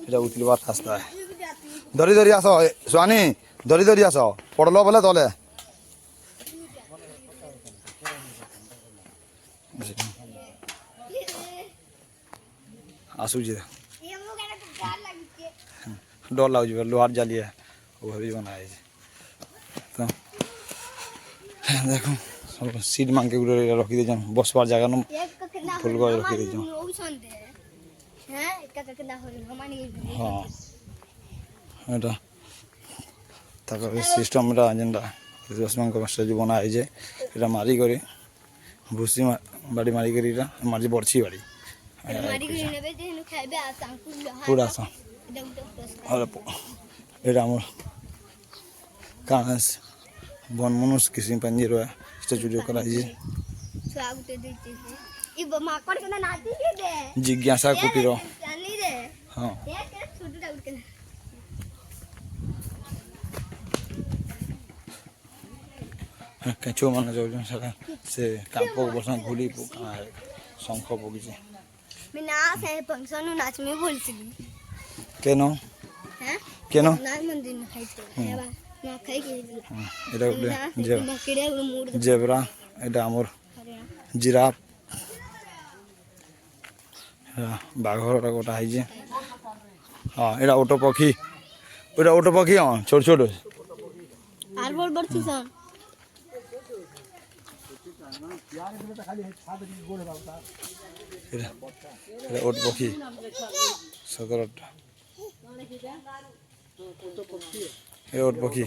এটা উতলিবার রাস্তা ধরি ধরি আস সোয়ানি ধরি ধরি আস পড়লো বলে তলে আসুছি ডর লাগুଛି লোহার জ্বালিয়ে ওভাবেই বনা হয়েছে তো দেখো সব সিট মাঙ্কে গুলো রখি দিয়েছেন বসবার জায়গা নো ফুল গছ রখি দিয়েছেন হ্যাঁ এটা তারপরে সিস্টেমটা যেটা দশমাঙ্ক স্টাচু বনা হয়েছে এটা মারি করে ভুসি বাড়ি মারি করে এটা মারি বড়ছি বাড়ি পুরা এটা আমার কারণ বন মনুষ কৃষি পাঞ্জির স্টাচু করা হয়েছে জিজ্ঞাসা কুটির হ্যাঁ কেঁচো মানে যাচ্ছেন সেটা সে কাপ বসন ঘুলি শঙ্খ পকিছে কেন কেন এটা গোটে জেব্রা এটা আমার জিরাফ বাঘরটা গোটা হয়েছে হ্যাঁ এটা ওটো পক্ষী ওটা ওটো পক্ষী হ্যাঁ ছোট ছোট ওট পক্ষী সতেরোটা ওট পক্ষী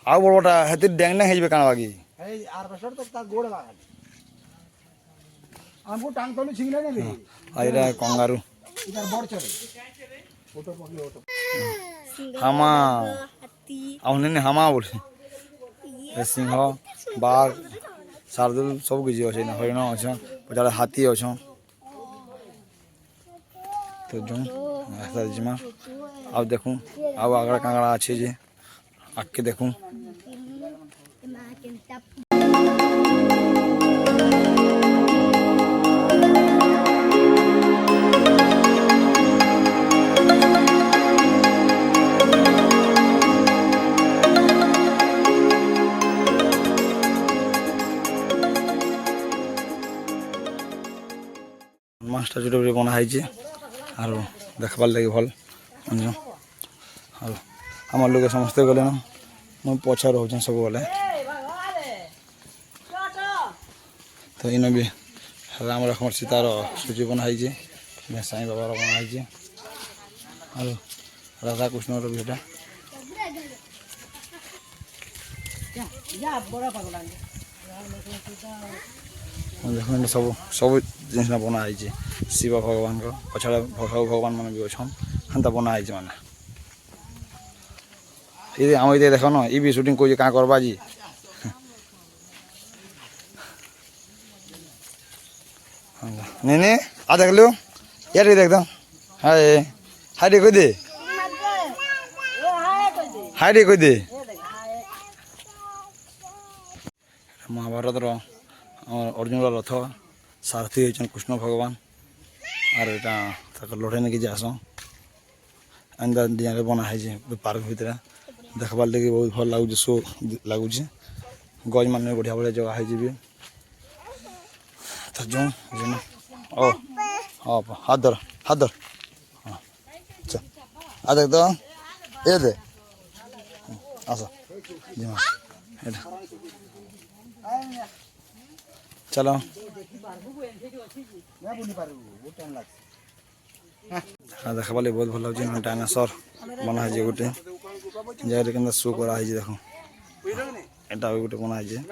আর বড়টা হাতে ড্যাং ড্যাং হয়ে যাবে কানা বাকি আর এটা কঙ্গারু হামা আপনি হামা বলছে সিংহ বাঘ শার্দুল সব কিছু অছে হরিণ অছন পচারে হাতি অছন তো যাই জিমা ଆଉ ଦେଖୁଁ ଆଉ ଆଗଡ଼ା କାଙ୍ଗଡ଼ା ଅଛି ଯେ ଆଗକେ ଦେଖୁଁ মাছটা ছোট করে বনা হয়েছে আর দেখবার লাগে ভাল আর আমার লোক সমস্তে গেলে না ମୁଁ ପଛରେ ରହୁଛନ୍ ସବୁବେଳେ ତ ଇନ ବି ରାମ ଲକ୍ଷ୍ମଣ ସୀତାର ସୂଚୀ ବନା ହେଇଛି ସାଇ ବାବାର ବନା ହେଇଛି ଆଉ ରାଧାକୃଷ୍ଣର ବି ଏଇଟା ଦେଖନ୍ତୁ ସବୁ ସବୁ ଜିନିଷ ବନା ହେଇଛି ଶିବ ଭଗବାନଙ୍କ ପଛରେ ଭଗବାନ ମାନେ ବି ଅଛନ୍ ହେନ୍ତା ବନା ହେଇଛି ମାନେ ये हम इधर देखो ना ये भी शूटिंग कोई कहाँ करवा जी नहीं नहीं आ देख लो यार ये देख दो हाय हाय रे कोई दे हाय रे कोई दे महाभारत रो अर्जुन रथ सारथी होचन कृष्ण भगवान और एटा तक लड़े नहीं जास अंदर डिजाइन बना है पार्क भितर देखबार लगे बहुत भल लगुच शो लगुच गज मान बढ़िया बढ़िया जगह है तो जो ओ हाँ हाथ धर हाँ चल आ देख तो ये दे आस चलो देखबार बहुत भल लगे डायनासोर बना है गोटे जगह के शो करा है देख एटा गोटे बना है यहाँ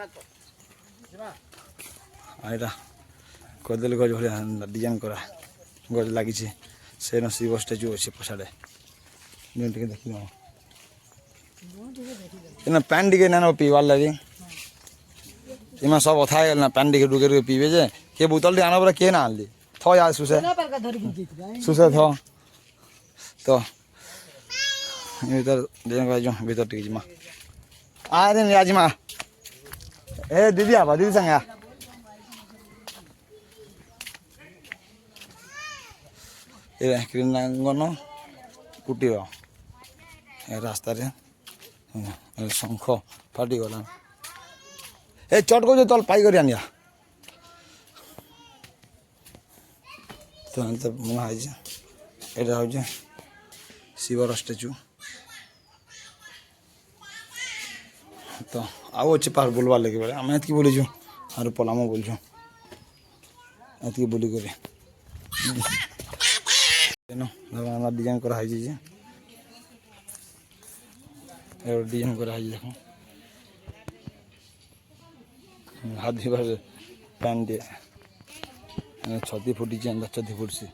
कदली गज भाया डिजाइन करा गज लगी से शिव स्टाच्यू अच्छे पछाड़े देख पैन टे ना पीवार लगे इमा सब अथा ना पैन टे डुके पीबे जे के बोतल टे आना पड़ा किए ना आनली थ यार सुसे थ तो भीतर जो भीतर टी जिमा आ दिन राजिमा ए दीदी आबा दीदी संगे ଏ କ୍ରୀଡ଼ାଙ୍ଗନ କୁଟୀର ଏ ରାସ୍ତାରେ ଶଙ୍ଖ ଫାଟିଗଲା ଏ ଚଟ୍ କରୁଛ ତଲ ପାଇକରି ଆଣିବା ତ ଏମିତି ବନା ହେଇଛି ଏଇଟା ହେଉଛି ଶିବର ଷ୍ଟାଚ୍ୟୁ ତ ଆଉ ଅଛି ପାହାଡ଼ ବୁଲବାର୍ ଲାଗି ବେଲେ ଆମେ ଏତିକି ବୁଲିଛୁ ଆରୁ ପଲାମ ବୁଲୁଛୁ ଏତିକି ବୁଲିକରି ଡିଜାଇନ୍ କରାହେଇଛି ଯେ डिजाइन कराई देख हाथ धोबार पैन टे छती फुटी छती फुटसी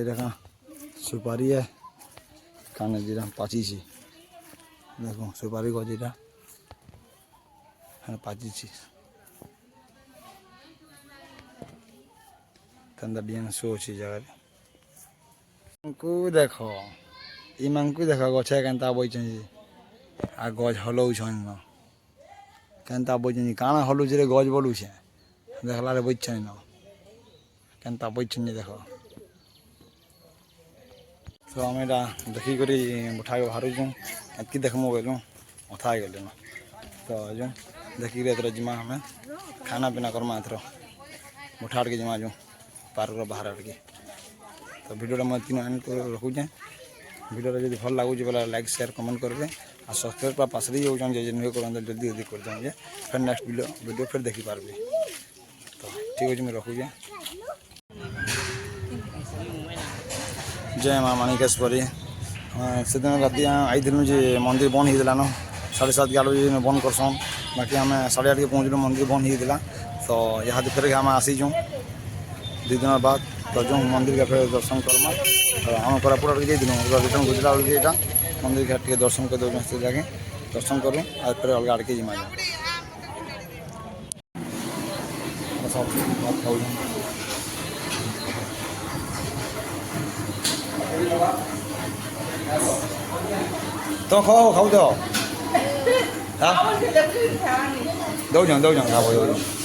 देखा सुपारी है काने जीरा पाची देखो सुपारी गज जीरा पाची डिजाइन शो अच्छी जगह देख इमानकु देख गछे केन्ता बइछन आ गज हलौछन न केन्ता बइछन काना हलुछ रे गज बोलुछे देखला रे बइछन न केन्ता बइछन देख तो हमें देखी करी उठा के बाहर जाऊँ एतकी देखमु बोलूँ अथा गले न तो जो देखी एथर जिमा हमें खाना पीना करमा एथर उठा के जिमा जो पार्क बाहर आड़के तो वीडियो मैं तीन एंड कर रखुचे वीडियो जब भल लगुच बोला लाइक शेयर कमेंट करेंगे और सब्सक्राइब पास ही हो नुहे कर जल्दी जल्दी कर देंगे फिर नेक्स्ट वीडियो फिर देखी पार्बे तो ठीक है मैं रखुचे जय माँ माणिकेश्वरी से दिन राति आई जे मंदिर बंद होता न 7:30 बजे बंद करसन बाकी आम 8:30 के पहुँचलु मंदिर बंद होता तो यहाँ फिर आम आसीचु 2 दिन बाद तो जो मंदिर के फिर दर्शन करमा आम कोरापुट जाइलु रिटर्न गुजरा बेलू यहाँ मंदिर के टे दर्शन कर दौन से जगह दर्शन करूँ और फिर अलग आड़के जिमा सब बात खाऊ तो खाओ खाऊ दो दौन खाओ